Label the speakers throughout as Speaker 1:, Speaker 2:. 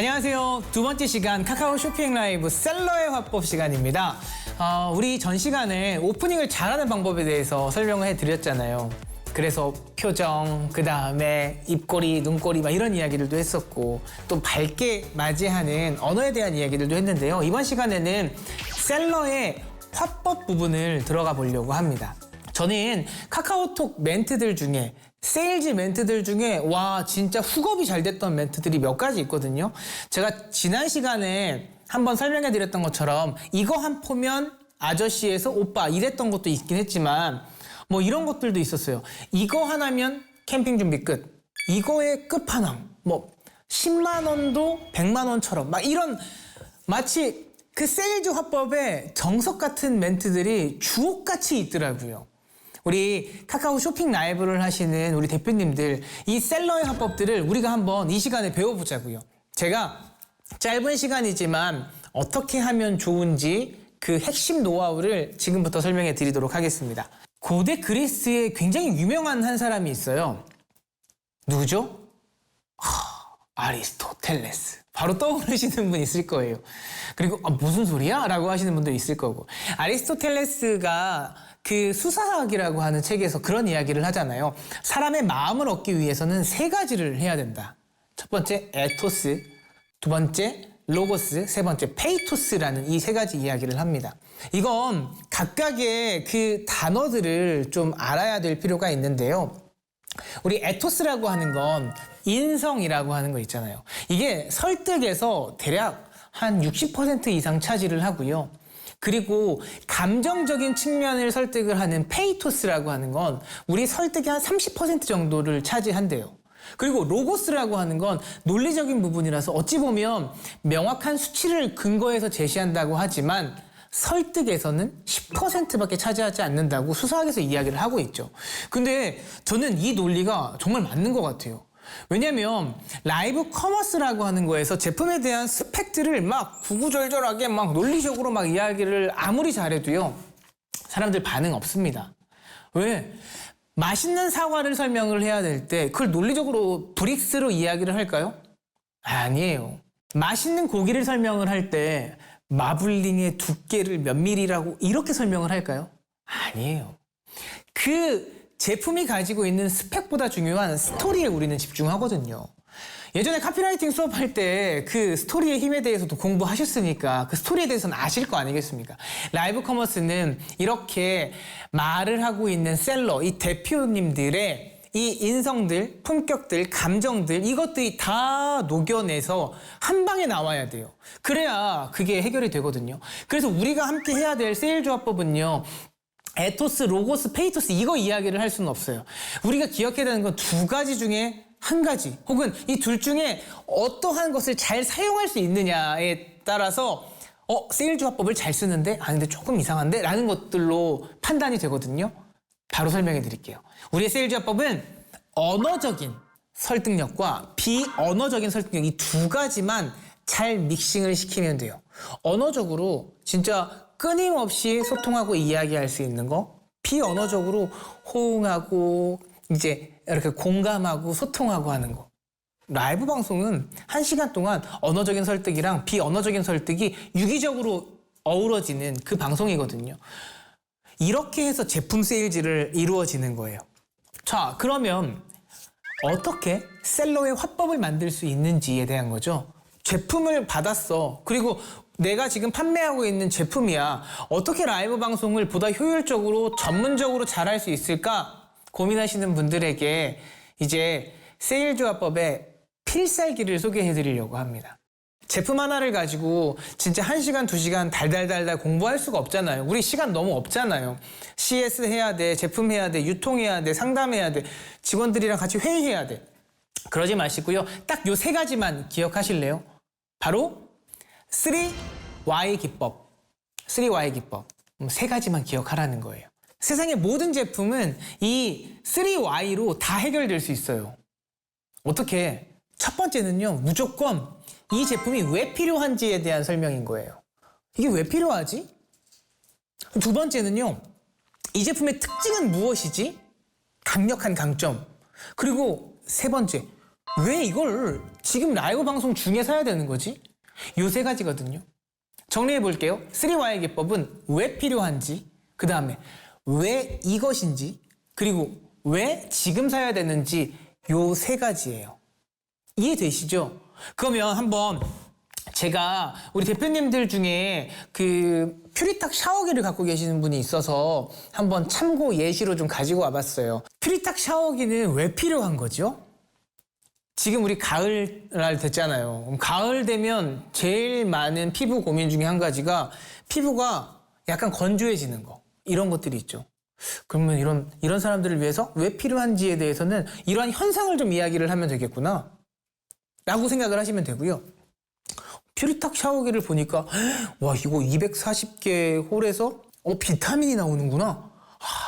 Speaker 1: 안녕하세요. 두 번째 시간 카카오 쇼핑 라이브 셀러의 화법 시간입니다. 우리 전 시간에 오프닝을 잘하는 방법에 대해서 설명을 해드렸잖아요. 그래서 표정, 그 다음에 입꼬리, 눈꼬리 막 이런 이야기들도 했었고 또 밝게 맞이하는 언어에 대한 이야기들도 했는데요. 이번 시간에는 셀러의 화법 부분을 들어가 보려고 합니다. 저는 카카오톡 멘트들 중에 세일즈 멘트들 중에 와 진짜 훅업이 잘 됐던 멘트들이 몇 가지 있거든요. 제가 지난 시간에 한번 설명해 드렸던 것처럼 이거 한 포면 아저씨에서 오빠 이랬던 것도 있긴 했지만 뭐 이런 것들도 있었어요. 이거 하나면 캠핑 준비 끝. 이거의 끝판왕. 뭐 10만 원도 100만 원처럼 막 이런 마치 그 세일즈 화법에 정석 같은 멘트들이 주옥같이 있더라고요. 우리 카카오 쇼핑 라이브를 하시는 우리 대표님들 이 셀러의 화법들을 우리가 한번 이 시간에 배워보자고요. 제가 짧은 시간이지만 어떻게 하면 좋은지 그 핵심 노하우를 지금부터 설명해 드리도록 하겠습니다. 고대 그리스에 굉장히 유명한 한 사람이 있어요. 누구죠? 아리스토텔레스. 바로 떠오르시는 분 있을 거예요. 그리고 무슨 소리야? 라고 하시는 분도 있을 거고. 아리스토텔레스가 그 수사학이라고 하는 책에서 그런 이야기를 하잖아요. 사람의 마음을 얻기 위해서는 세 가지를 해야 된다. 첫 번째 에토스, 두 번째 로고스, 세 번째 페이토스라는 이 세 가지 이야기를 합니다. 이건 각각의 그 단어들을 좀 알아야 될 필요가 있는데요. 우리 에토스라고 하는 건 인성이라고 하는 거 있잖아요. 이게 설득에서 대략 한 60% 이상 차지를 하고요. 그리고 감정적인 측면을 설득을 하는 페이토스라고 하는 건 우리 설득의 한 30% 정도를 차지한대요. 그리고 로고스라고 하는 건 논리적인 부분이라서 어찌 보면 명확한 수치를 근거해서 제시한다고 하지만 설득에서는 10%밖에 차지하지 않는다고 수사학에서 이야기를 하고 있죠. 근데 저는 이 논리가 정말 맞는 것 같아요. 왜냐면 라이브 커머스라고 하는 거에서 제품에 대한 스펙들을 막 구구절절하게 막 논리적으로 막 이야기를 아무리 잘해도요 사람들 반응 없습니다. 왜? 맛있는 사과를 설명을 해야 될 때 그걸 논리적으로 브릭스로 이야기를 할까요? 아니에요. 맛있는 고기를 설명을 할 때 마블링의 두께를 몇 밀리라고 이렇게 설명을 할까요? 아니에요. 그 제품이 가지고 있는 스펙보다 중요한 스토리에 우리는 집중하거든요. 예전에 카피라이팅 수업할 때 그 스토리의 힘에 대해서도 공부하셨으니까 그 스토리에 대해서는 아실 거 아니겠습니까? 라이브 커머스는 이렇게 말을 하고 있는 셀러, 이 대표님들의 이 인성들, 품격들, 감정들 이것들이 다 녹여내서 한 방에 나와야 돼요. 그래야 그게 해결이 되거든요. 그래서 우리가 함께 해야 될 세일즈 화법은요. 에토스, 로고스, 페이토스 이거 이야기를 할 수는 없어요. 우리가 기억해야 되는 건 두 가지 중에 한 가지 혹은 이 둘 중에 어떠한 것을 잘 사용할 수 있느냐에 따라서 세일즈 화법을 잘 쓰는데 근데 조금 이상한데? 라는 것들로 판단이 되거든요. 바로 설명해 드릴게요. 우리의 세일즈 화법은 언어적인 설득력과 비언어적인 설득력 이 두 가지만 잘 믹싱을 시키면 돼요. 언어적으로 진짜 끊임없이 소통하고 이야기할 수 있는 거, 비언어적으로 호응하고 이제 이렇게 공감하고 소통하고 하는 거. 라이브 방송은 1시간 동안 언어적인 설득이랑 비언어적인 설득이 유기적으로 어우러지는 그 방송이거든요. 이렇게 해서 제품 세일즈를 이루어지는 거예요. 자, 그러면 어떻게 셀러의 화법을 만들 수 있는지에 대한 거죠. 제품을 받았어. 그리고 내가 지금 판매하고 있는 제품이야. 어떻게 라이브 방송을 보다 효율적으로 전문적으로 잘할 수 있을까 고민하시는 분들에게 이제 세일즈 화법의 필살기를 소개해 드리려고 합니다. 제품 하나를 가지고 진짜 1시간, 2시간 달달달달 공부할 수가 없잖아요. 우리 시간 너무 없잖아요. CS 해야 돼, 제품 해야 돼, 유통해야 돼, 상담해야 돼, 직원들이랑 같이 회의해야 돼. 그러지 마시고요. 딱 요 세 가지만 기억하실래요? 바로 3Y 기법. 3Y 기법. 세 가지만 기억하라는 거예요. 세상의 모든 제품은 이 3Y로 다 해결될 수 있어요. 어떻게? 첫 번째는요. 무조건 이 제품이 왜 필요한지에 대한 설명인 거예요. 이게 왜 필요하지? 두 번째는요. 이 제품의 특징은 무엇이지? 강력한 강점. 그리고 세 번째. 왜 이걸 지금 라이브 방송 중에 사야 되는 거지? 요 세 가지거든요. 정리해 볼게요. 3Y의 기법은 왜 필요한지, 그 다음에 왜 이것인지, 그리고 왜 지금 사야 되는지 요 세 가지예요. 이해되시죠? 그러면 한번 제가 우리 대표님들 중에 그 퓨리탁 샤워기를 갖고 계시는 분이 있어서 한번 참고 예시로 좀 가지고 와봤어요. 퓨리탁 샤워기는 왜 필요한 거죠? 지금 우리 가을날 됐잖아요. 가을 되면 제일 많은 피부 고민 중에 한 가지가 피부가 약간 건조해지는 거. 이런 것들이 있죠. 그러면 이런 사람들을 위해서 왜 필요한지에 대해서는 이러한 현상을 좀 이야기를 하면 되겠구나 라고 생각을 하시면 되고요. 퓨리탁 샤워기를 보니까 와 이거 240개 홀에서 비타민이 나오는구나.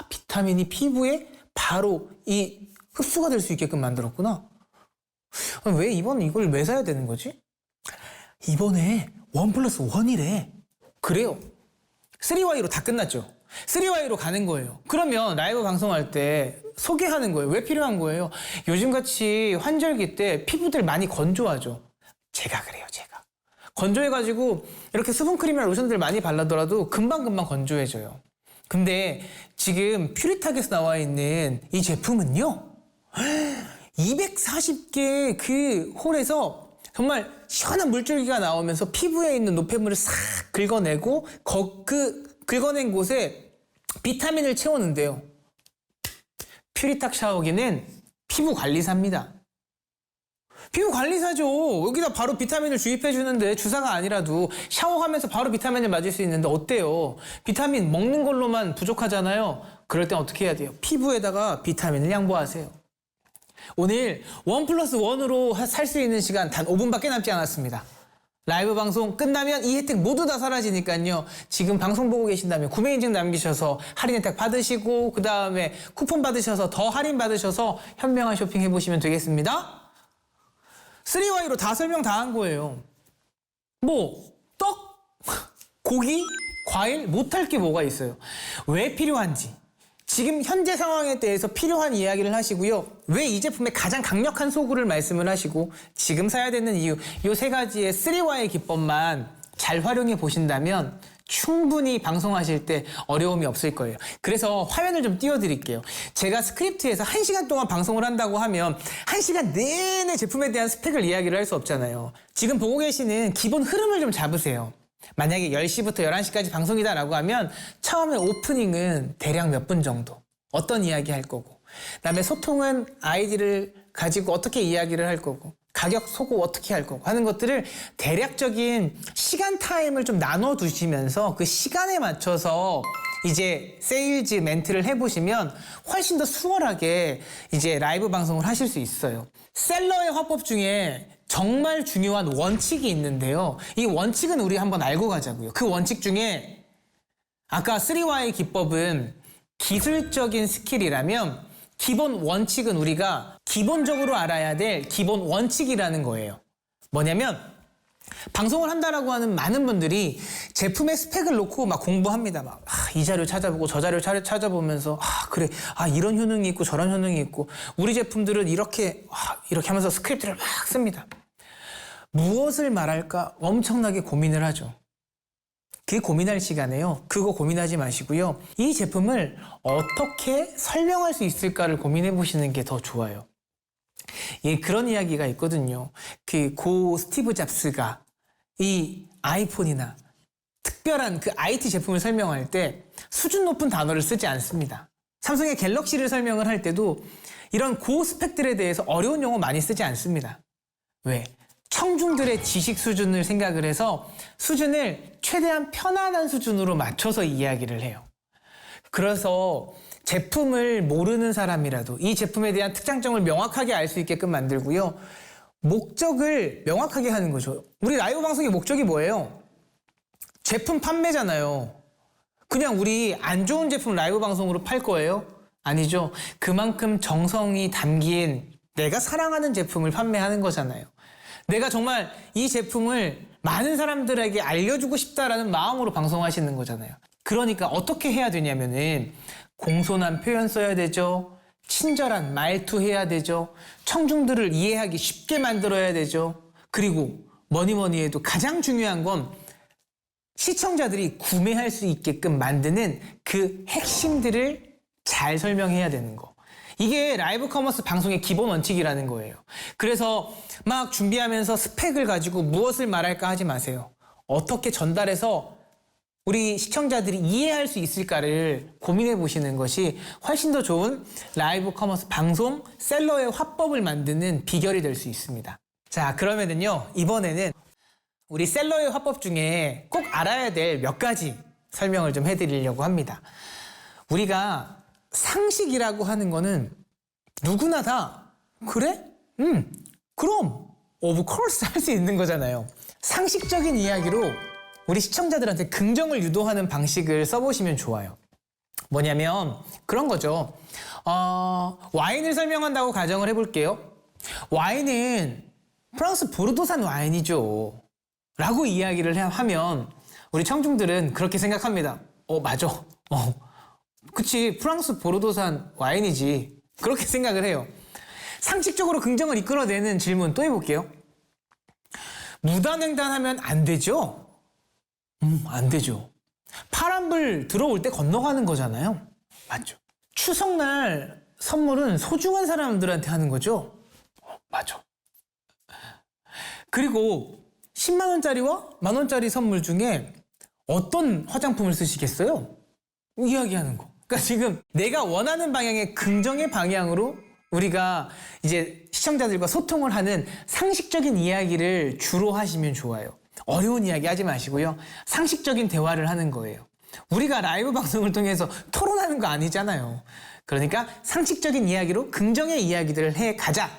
Speaker 1: 비타민이 피부에 바로 이 흡수가 될 수 있게끔 만들었구나. 왜 이걸 왜 사야 되는 거지? 이번에 1+1이래. 그래요. 3Y로 다 끝났죠. 3Y로 가는 거예요. 그러면 라이브 방송할 때 소개하는 거예요. 왜 필요한 거예요? 요즘같이 환절기 때 피부들 많이 건조하죠. 제가 그래요, 제가. 건조해가지고 이렇게 수분크림이나 로션들 많이 발라더라도 금방금방 건조해져요. 근데 지금 퓨리탁에서 나와 있는 이 제품은요, 240개 그 홀에서 정말 시원한 물줄기가 나오면서 피부에 있는 노폐물을 싹 긁어내고 긁어낸 곳에 비타민을 채우는데요. 퓨리탁 샤워기는 피부 관리사입니다. 피부 관리사죠. 여기다 바로 비타민을 주입해 주는데 주사가 아니라도 샤워하면서 바로 비타민을 맞을 수 있는데 어때요? 비타민 먹는 걸로만 부족하잖아요. 그럴 땐 어떻게 해야 돼요? 피부에다가 비타민을 양보하세요. 오늘 1+1으로 살 수 있는 시간 단 5분밖에 남지 않았습니다. 라이브 방송 끝나면 이 혜택 모두 다 사라지니까요. 지금 방송 보고 계신다면 구매 인증 남기셔서 할인 혜택 받으시고 그 다음에 쿠폰 받으셔서 더 할인 받으셔서 현명한 쇼핑 해보시면 되겠습니다. 3Y로 다 설명 다 한 거예요. 떡, 고기, 과일 못할 게 뭐가 있어요. 왜 필요한지, 지금 현재 상황에 대해서 필요한 이야기를 하시고요. 왜 이 제품의 가장 강력한 소구를 말씀을 하시고 지금 사야 되는 이유, 이 세 가지의 3Y의 기법만 잘 활용해 보신다면 충분히 방송하실 때 어려움이 없을 거예요. 그래서 화면을 좀 띄워드릴게요. 제가 스크립트에서 1시간 동안 방송을 한다고 하면 1시간 내내 제품에 대한 스펙을 이야기를 할 수 없잖아요. 지금 보고 계시는 기본 흐름을 좀 잡으세요. 만약에 10시부터 11시까지 방송이다라고 하면 처음에 오프닝은 대략 몇 분 정도 어떤 이야기 할 거고, 그다음에 소통은 아이디를 가지고 어떻게 이야기를 할 거고, 가격 소고 어떻게 할 거고 하는 것들을 대략적인 시간 타임을 좀 나눠 두시면서 그 시간에 맞춰서 이제 세일즈 멘트를 해보시면 훨씬 더 수월하게 이제 라이브 방송을 하실 수 있어요. 셀러의 화법 중에 정말 중요한 원칙이 있는데요. 이 원칙은 우리 한번 알고 가자고요. 그 원칙 중에 아까 3Y의 기법은 기술적인 스킬이라면 기본 원칙은 우리가 기본적으로 알아야 될 기본 원칙이라는 거예요. 뭐냐면 방송을 한다라고 하는 많은 분들이 제품의 스펙을 놓고 막 공부합니다. 이 자료 찾아보고 저 자료 찾아보면서 그래 이런 효능이 있고 저런 효능이 있고 우리 제품들은 이렇게 하면서 스크립트를 막 씁니다. 무엇을 말할까 엄청나게 고민을 하죠. 그 고민할 시간에요. 그거 고민하지 마시고요. 이 제품을 어떻게 설명할 수 있을까를 고민해 보시는 게 더 좋아요. 그런 이야기가 있거든요. 고 스티브 잡스가 이 아이폰이나 특별한 그 IT 제품을 설명할 때 수준 높은 단어를 쓰지 않습니다. 삼성의 갤럭시를 설명을 할 때도 이런 고 스펙들에 대해서 어려운 용어 많이 쓰지 않습니다. 왜? 청중들의 지식 수준을 생각을 해서 수준을 최대한 편안한 수준으로 맞춰서 이야기를 해요. 그래서 제품을 모르는 사람이라도 이 제품에 대한 특장점을 명확하게 알 수 있게끔 만들고요. 목적을 명확하게 하는 거죠. 우리 라이브 방송의 목적이 뭐예요? 제품 판매잖아요. 그냥 우리 안 좋은 제품 라이브 방송으로 팔 거예요? 아니죠. 그만큼 정성이 담긴 내가 사랑하는 제품을 판매하는 거잖아요. 내가 정말 이 제품을 많은 사람들에게 알려주고 싶다라는 마음으로 방송하시는 거잖아요. 그러니까 어떻게 해야 되냐면은 공손한 표현 써야 되죠. 친절한 말투해야 되죠. 청중들을 이해하기 쉽게 만들어야 되죠. 그리고 뭐니 해도 가장 중요한 건 시청자들이 구매할 수 있게끔 만드는 그 핵심들을 잘 설명해야 되는 거. 이게 라이브 커머스 방송의 기본 원칙이라는 거예요. 그래서 막 준비하면서 스펙을 가지고 무엇을 말할까 하지 마세요. 어떻게 전달해서 우리 시청자들이 이해할 수 있을까를 고민해 보시는 것이 훨씬 더 좋은 라이브 커머스 방송 셀러의 화법을 만드는 비결이 될 수 있습니다. 자, 그러면은요, 이번에는 우리 셀러의 화법 중에 꼭 알아야 될 몇 가지 설명을 좀 해드리려고 합니다. 우리가 상식이라고 하는 거는 누구나 다 그래? 그럼 of course 할 수 있는 거잖아요. 상식적인 이야기로 우리 시청자들한테 긍정을 유도하는 방식을 써보시면 좋아요. 뭐냐면 그런 거죠. 와인을 설명한다고 가정을 해볼게요. 와인은 프랑스 보르도산 와인이죠. 라고 이야기를 하면 우리 청중들은 그렇게 생각합니다. 맞아. 그치, 프랑스 보르도산 와인이지. 그렇게 생각을 해요. 상식적으로 긍정을 이끌어내는 질문 또 해볼게요. 무단횡단하면 안 되죠? 안 되죠. 파란불 들어올 때 건너가는 거잖아요. 맞죠. 추석날 선물은 소중한 사람들한테 하는 거죠. 맞아. 그리고 10만 원짜리와 만 원짜리 선물 중에 어떤 화장품을 쓰시겠어요? 이야기하는 거. 그러니까 지금 내가 원하는 방향의 긍정의 방향으로 우리가 이제 시청자들과 소통을 하는 상식적인 이야기를 주로 하시면 좋아요. 어려운 이야기 하지 마시고요. 상식적인 대화를 하는 거예요. 우리가 라이브 방송을 통해서 토론하는 거 아니잖아요. 그러니까 상식적인 이야기로 긍정의 이야기들을 해 가자.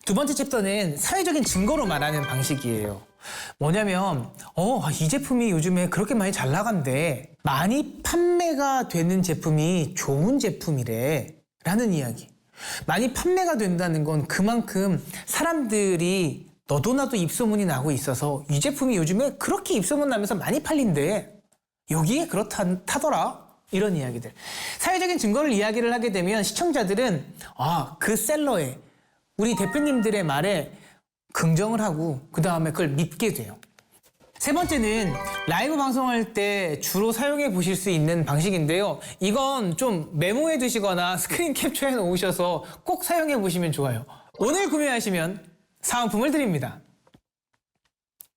Speaker 1: 두 번째 챕터는 사회적인 증거로 말하는 방식이에요. 뭐냐면 이 제품이 요즘에 그렇게 많이 잘 나간대. 많이 판매가 되는 제품이 좋은 제품이래 라는 이야기. 많이 판매가 된다는 건 그만큼 사람들이 너도 나도 입소문이 나고 있어서 이 제품이 요즘에 그렇게 입소문 나면서 많이 팔린대. 여기에 그렇다더라. 이런 이야기들. 사회적인 증거를 이야기를 하게 되면 시청자들은 그 셀러에 우리 대표님들의 말에 긍정을 하고 그 다음에 그걸 믿게 돼요. 세 번째는 라이브 방송할 때 주로 사용해 보실 수 있는 방식인데요. 이건 좀 메모해 두시거나 스크린 캡처해 놓으셔서 꼭 사용해 보시면 좋아요. 오늘 구매하시면 사은품을 드립니다.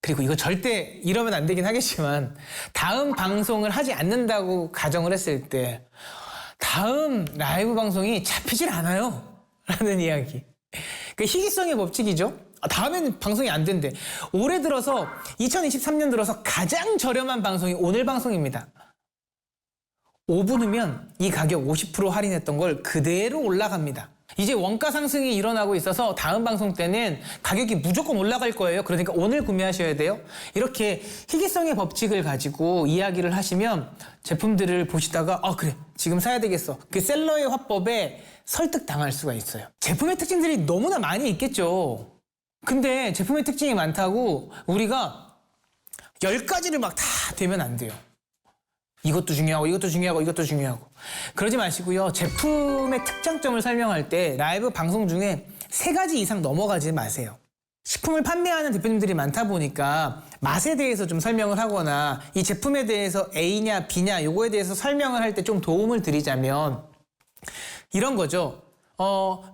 Speaker 1: 그리고 이거 절대 이러면 안 되긴 하겠지만 다음 방송을 하지 않는다고 가정을 했을 때 다음 라이브 방송이 잡히질 않아요 라는 이야기. 그 희귀성의 법칙이죠. 다음에는 방송이 안 된대. 올해 들어서 2023년 들어서 가장 저렴한 방송이 오늘 방송입니다. 5분 후면 이 가격 50% 할인했던 걸 그대로 올라갑니다. 이제 원가 상승이 일어나고 있어서 다음 방송 때는 가격이 무조건 올라갈 거예요. 그러니까 오늘 구매하셔야 돼요. 이렇게 희귀성의 법칙을 가지고 이야기를 하시면 제품들을 보시다가 그래 지금 사야 되겠어. 그 셀러의 화법에 설득당할 수가 있어요. 제품의 특징들이 너무나 많이 있겠죠. 근데 제품의 특징이 많다고 우리가 10가지를 막 다 되면 안 돼요. 이것도 중요하고 이것도 중요하고 이것도 중요하고 그러지 마시고요. 제품의 특장점을 설명할 때 라이브 방송 중에 3가지 이상 넘어가지 마세요. 식품을 판매하는 대표님들이 많다 보니까 맛에 대해서 좀 설명을 하거나 이 제품에 대해서 A냐 B냐 요거에 대해서 설명을 할 때 좀 도움을 드리자면 이런 거죠.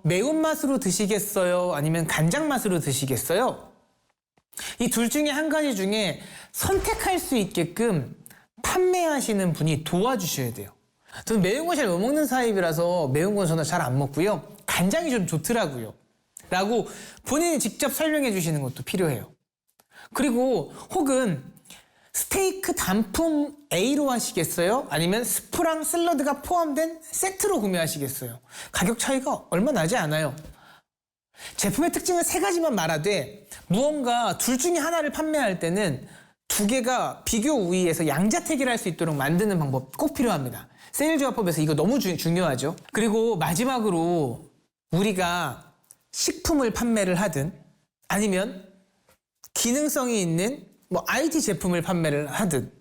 Speaker 1: 매운맛으로 드시겠어요? 아니면 간장맛으로 드시겠어요? 이 둘 중에 한 가지 중에 선택할 수 있게끔 판매하시는 분이 도와주셔야 돼요. 저는 매운 거 잘 못 먹는 타입이라서 매운 건 저는 잘 안 먹고요. 간장이 좀 좋더라고요. 라고 본인이 직접 설명해 주시는 것도 필요해요. 그리고 혹은 스테이크 단품 A로 하시겠어요? 아니면 스프랑 샐러드가 포함된 세트로 구매하시겠어요? 가격 차이가 얼마 나지 않아요. 제품의 특징을 3가지만 말하되 무언가 둘 중에 하나를 판매할 때는 2개가 비교 우위에서 양자택일을 할 수 있도록 만드는 방법 꼭 필요합니다. 세일조합법에서 이거 너무 중요하죠. 그리고 마지막으로 우리가 식품을 판매를 하든 아니면 기능성이 있는 IT 제품을 판매를 하든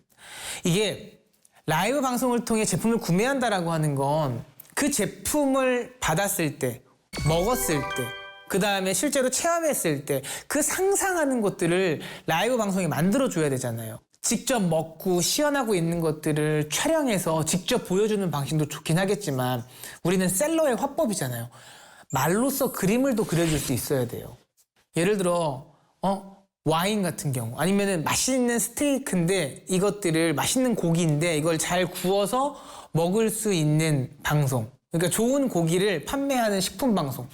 Speaker 1: 이게 라이브 방송을 통해 제품을 구매한다라고 하는 건 그 그 제품을 받았을 때, 먹었을 때, 그 다음에 실제로 체험했을 때 그 상상하는 것들을 라이브 방송에 만들어줘야 되잖아요. 직접 먹고 시연하고 있는 것들을 촬영해서 직접 보여주는 방식도 좋긴 하겠지만 우리는 셀러의 화법이잖아요. 말로써 그림을 또 그려줄 수 있어야 돼요. 예를 들어 와인 같은 경우 아니면은 맛있는 스테이크인데 이것들을 맛있는 고기인데 이걸 잘 구워서 먹을 수 있는 방송, 그러니까 좋은 고기를 판매하는 식품 방송,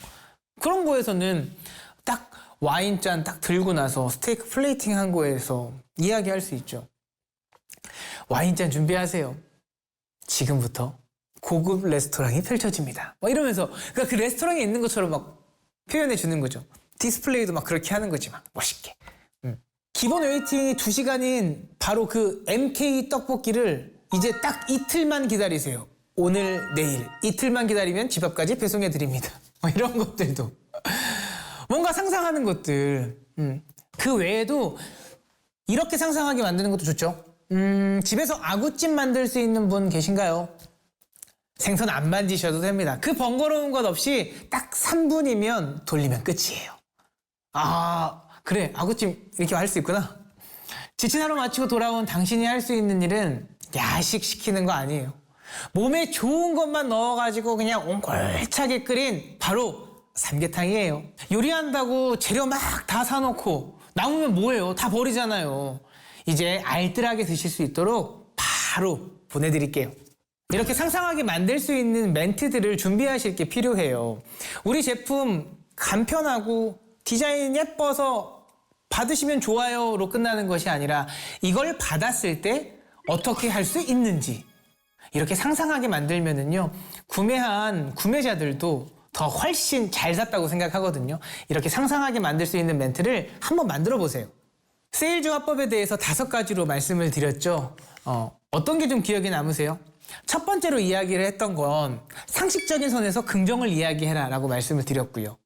Speaker 1: 그런 거에서는 딱 와인잔 딱 들고 나서 스테이크 플레이팅 한 거에서 이야기할 수 있죠. 와인잔 준비하세요. 지금부터 고급 레스토랑이 펼쳐집니다. 막 이러면서 그러니까 그 레스토랑에 있는 것처럼 막 표현해 주는 거죠. 디스플레이도 막 그렇게 하는 거지 막 멋있게. 기본 웨이팅이 2시간인 바로 그 MK 떡볶이를 이제 딱 이틀만 기다리세요. 오늘, 내일 이틀만 기다리면 집 앞까지 배송해 드립니다. 이런 것들도 뭔가 상상하는 것들. 그 외에도 이렇게 상상하게 만드는 것도 좋죠. 집에서 아구찜 만들 수 있는 분 계신가요? 생선 안 만지셔도 됩니다. 그 번거로운 것 없이 딱 3분이면 돌리면 끝이에요. 아, 그래, 아구찜 이렇게 할 수 있구나. 지친 하루 마치고 돌아온 당신이 할 수 있는 일은 야식 시키는 거 아니에요. 몸에 좋은 것만 넣어가지고 그냥 옹골차게 끓인 바로 삼계탕이에요. 요리한다고 재료 막 다 사놓고 남으면 뭐예요? 다 버리잖아요. 이제 알뜰하게 드실 수 있도록 바로 보내드릴게요. 이렇게 상상하게 만들 수 있는 멘트들을 준비하실 게 필요해요. 우리 제품 간편하고 디자인 예뻐서 받으시면 좋아요로 끝나는 것이 아니라 이걸 받았을 때 어떻게 할 수 있는지 이렇게 상상하게 만들면은요, 구매한 구매자들도 더 훨씬 잘 샀다고 생각하거든요. 이렇게 상상하게 만들 수 있는 멘트를 한번 만들어 보세요. 세일즈 화법에 대해서 5가지로 말씀을 드렸죠. 어떤 게 좀 기억에 남으세요? 첫 번째로 이야기를 했던 건 상식적인 선에서 긍정을 이야기해라 라고 말씀을 드렸고요.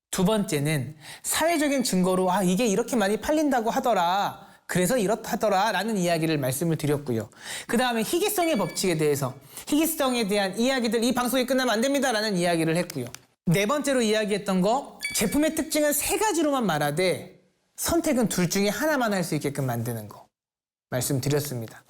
Speaker 1: 두 번째는 사회적인 증거로 이게 이렇게 많이 팔린다고 하더라, 그래서 이렇다더라 라는 이야기를 말씀을 드렸고요. 그 다음에 희귀성의 법칙에 대해서 희귀성에 대한 이야기들, 이 방송이 끝나면 안 됩니다 라는 이야기를 했고요. 네 번째로 이야기했던 거, 제품의 특징은 3가지로만 말하되 선택은 둘 중에 하나만 할 수 있게끔 만드는 거 말씀드렸습니다.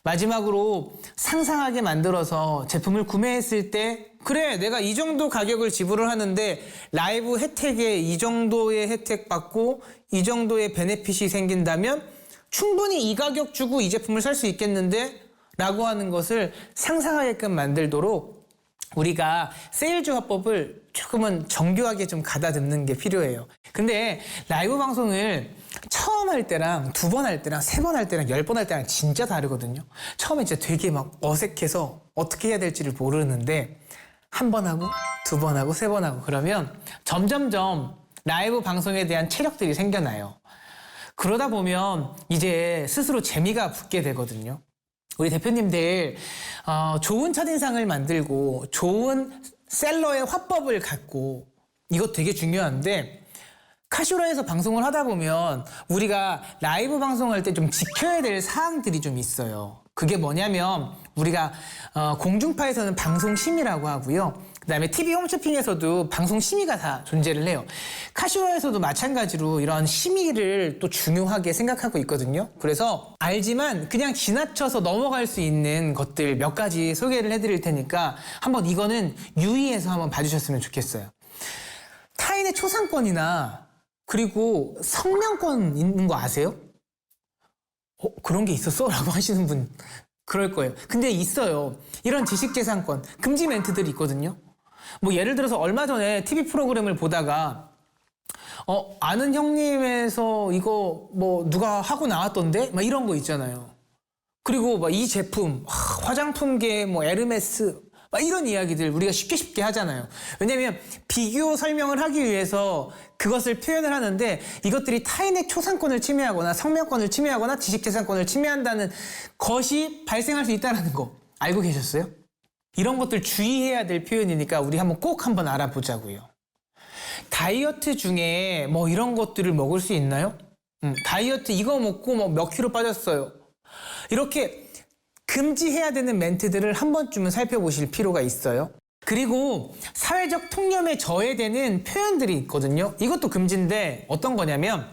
Speaker 1: 마지막으로 상상하게 만들어서 제품을 구매했을 때 그래, 내가 이 정도 가격을 지불을 하는데 라이브 혜택에 이 정도의 혜택 받고 이 정도의 베네핏이 생긴다면 충분히 이 가격 주고 이 제품을 살 수 있겠는데? 라고 하는 것을 상상하게끔 만들도록 우리가 세일즈 화법을 조금은 정교하게 좀 가다듬는 게 필요해요. 근데 라이브 방송을 처음 할 때랑 2번 할 때랑 3번 할 때랑 10번 할 때랑 진짜 다르거든요. 처음에 진짜 되게 막 어색해서 어떻게 해야 될지를 모르는데 1번 하고 2번 하고 3번 하고 그러면 점점점 라이브 방송에 대한 체력들이 생겨나요. 그러다 보면 이제 스스로 재미가 붙게 되거든요. 우리 대표님들 좋은 첫인상을 만들고 좋은 셀러의 화법을 갖고, 이것 되게 중요한데 카슈라에서 방송을 하다 보면 우리가 라이브 방송할 때 좀 지켜야 될 사항들이 좀 있어요. 그게 뭐냐면 우리가 공중파에서는 방송심의라고 하고요. 그 다음에 TV 홈쇼핑에서도 방송심의가 다 존재를 해요. 카슈라에서도 마찬가지로 이런 심의를 또 중요하게 생각하고 있거든요. 그래서 알지만 그냥 지나쳐서 넘어갈 수 있는 것들 몇 가지 소개를 해드릴 테니까 한번 이거는 유의해서 한번 봐주셨으면 좋겠어요. 타인의 초상권이나 그리고 성명권 있는 거 아세요? 그런 게 있었어? 라고 하시는 분 그럴 거예요. 근데 있어요. 이런 지식재산권, 금지 멘트들이 있거든요. 뭐 예를 들어서 얼마 전에 TV 프로그램을 보다가 아는 형님에서 이거 뭐 누가 하고 나왔던데? 막 이런 거 있잖아요. 그리고 막 이 제품, 화장품계 뭐 에르메스 막 이런 이야기들 우리가 쉽게 하잖아요. 왜냐면 비교 설명을 하기 위해서 그것을 표현을 하는데 이것들이 타인의 초상권을 침해하거나 성명권을 침해하거나 지식재산권을 침해한다는 것이 발생할 수 있다는 거 알고 계셨어요? 이런 것들 주의해야 될 표현이니까 우리 꼭 한번 알아보자고요. 다이어트 중에 뭐 이런 것들을 먹을 수 있나요? 다이어트 이거 먹고 뭐 몇 킬로 빠졌어요. 이렇게 금지해야 되는 멘트들을 한 번쯤은 살펴보실 필요가 있어요. 그리고 사회적 통념에 저해되는 표현들이 있거든요. 이것도 금지인데 어떤 거냐면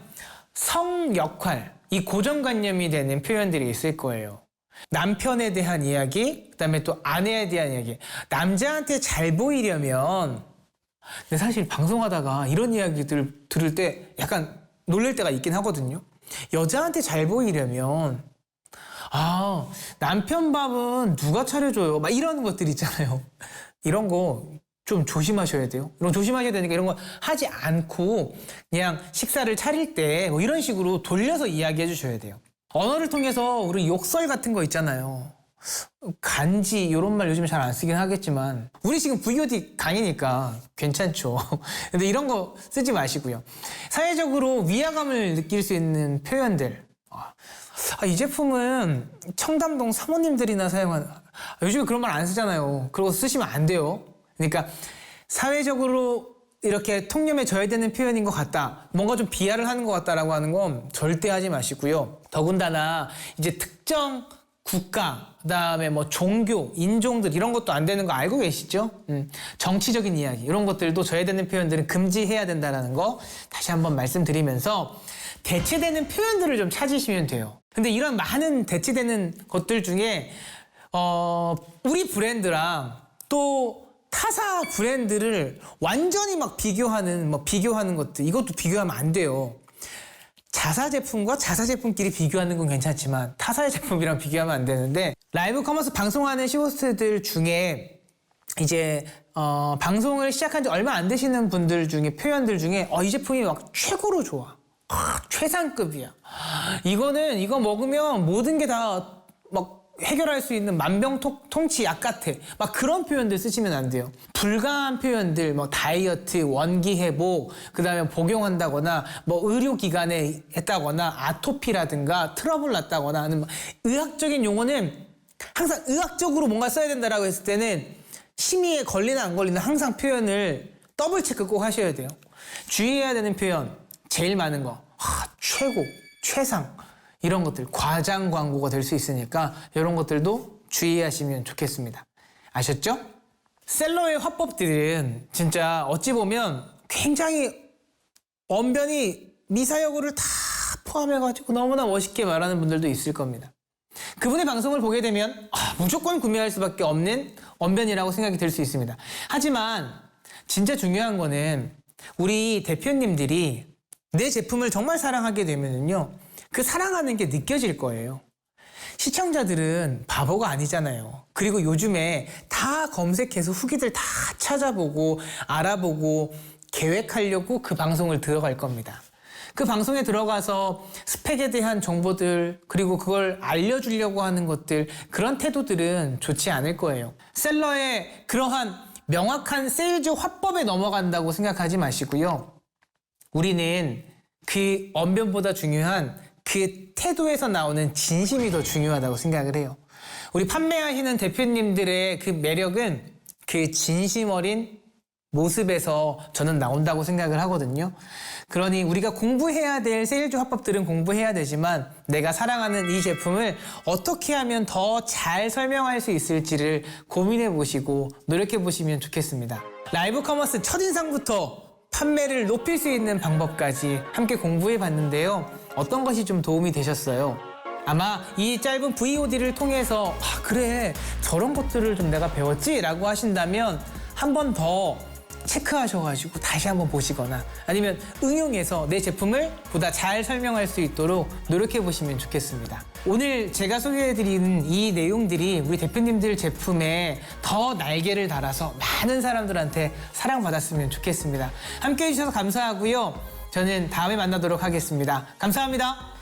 Speaker 1: 성 역할, 이 고정관념이 되는 표현들이 있을 거예요. 남편에 대한 이야기, 그다음에 또 아내에 대한 이야기. 남자한테 잘 보이려면, 근데 사실 방송하다가 이런 이야기들 들을 때 약간 놀랄 때가 있긴 하거든요. 여자한테 잘 보이려면 남편 밥은 누가 차려줘요? 막 이런 것들 있잖아요. 이런 거 좀 조심하셔야 돼요. 이런 거 조심하셔야 되니까 이런 거 하지 않고 그냥 식사를 차릴 때 뭐 이런 식으로 돌려서 이야기해 주셔야 돼요. 언어를 통해서 우리 욕설 같은 거 있잖아요. 간지 이런 말 요즘에 잘 안 쓰긴 하겠지만 우리 지금 VOD 강의니까 괜찮죠. 근데 이런 거 쓰지 마시고요. 사회적으로 위화감을 느낄 수 있는 표현들. 이 제품은 청담동 사모님들이나 사용하는, 요즘에 그런 말 안 쓰잖아요. 그런 거 쓰시면 안 돼요. 그러니까 사회적으로 이렇게 통념에 져야되는 표현인 것 같다, 뭔가 좀 비하를 하는 것 같다라고 하는 건 절대 하지 마시고요. 더군다나 이제 특정 국가, 그다음에 뭐 종교, 인종들 이런 것도 안 되는 거 알고 계시죠? 정치적인 이야기 이런 것들도 져야되는 표현들은 금지해야 된다는 거 다시 한번 말씀드리면서 대체되는 표현들을 좀 찾으시면 돼요. 근데 이런 많은 대체되는 것들 중에 우리 브랜드랑 또 타사 브랜드를 완전히 막 비교하는 것들, 이것도 비교하면 안 돼요. 자사 제품과 자사 제품끼리 비교하는 건 괜찮지만 타사의 제품이랑 비교하면 안 되는데, 라이브 커머스 방송하는 시호스트들 중에 이제 방송을 시작한 지 얼마 안 되시는 분들 중에 표현들 중에 이 제품이 막 최고로 좋아, 최상급이야, 이거 먹으면 모든 게 다 막 해결할 수 있는 만병통치 약 같아, 막 그런 표현들 쓰시면 안 돼요. 불가한 표현들, 뭐 다이어트, 원기 회복, 그 다음에 복용한다거나 뭐 의료기관에 했다거나 아토피라든가 트러블 났다거나 하는 의학적인 용어는 항상 의학적으로 뭔가 써야 된다라고 했을 때는 심의에 걸리나 안 걸리나 항상 표현을 더블 체크 꼭 하셔야 돼요. 주의해야 되는 표현 제일 많은 거, 최고, 최상, 이런 것들 과장 광고가 될 수 있으니까 이런 것들도 주의하시면 좋겠습니다. 아셨죠? 셀러의 화법들은 진짜 어찌 보면 굉장히 언변이 미사여구를 다 포함해가지고 너무나 멋있게 말하는 분들도 있을 겁니다. 그분의 방송을 보게 되면 무조건 구매할 수밖에 없는 언변이라고 생각이 들 수 있습니다. 하지만 진짜 중요한 거는 우리 대표님들이 내 제품을 정말 사랑하게 되면은요, 그 사랑하는 게 느껴질 거예요. 시청자들은 바보가 아니잖아요. 그리고 요즘에 다 검색해서 후기들 다 찾아보고 알아보고 계획하려고 그 방송을 들어갈 겁니다. 그 방송에 들어가서 스펙에 대한 정보들, 그리고 그걸 알려주려고 하는 것들, 그런 태도들은 좋지 않을 거예요. 셀러의 그러한 명확한 세일즈 화법에 넘어간다고 생각하지 마시고요. 우리는 그 언변보다 중요한 그 태도에서 나오는 진심이 더 중요하다고 생각을 해요. 우리 판매하시는 대표님들의 그 매력은 그 진심 어린 모습에서 저는 나온다고 생각을 하거든요. 그러니 우리가 공부해야 될 세일즈 화법들은 공부해야 되지만 내가 사랑하는 이 제품을 어떻게 하면 더 잘 설명할 수 있을지를 고민해 보시고 노력해 보시면 좋겠습니다. 라이브 커머스 첫인상부터 판매를 높일 수 있는 방법까지 함께 공부해 봤는데요. 어떤 것이 좀 도움이 되셨어요? 아마 이 짧은 VOD를 통해서 그래, 저런 것들을 좀 내가 배웠지? 라고 하신다면 한 번 더 체크하셔가지고 다시 한번 보시거나 아니면 응용해서 내 제품을 보다 잘 설명할 수 있도록 노력해 보시면 좋겠습니다. 오늘 제가 소개해드리는 이 내용들이 우리 대표님들 제품에 더 날개를 달아서 많은 사람들한테 사랑받았으면 좋겠습니다. 함께 해주셔서 감사하고요. 저는 다음에 만나도록 하겠습니다. 감사합니다.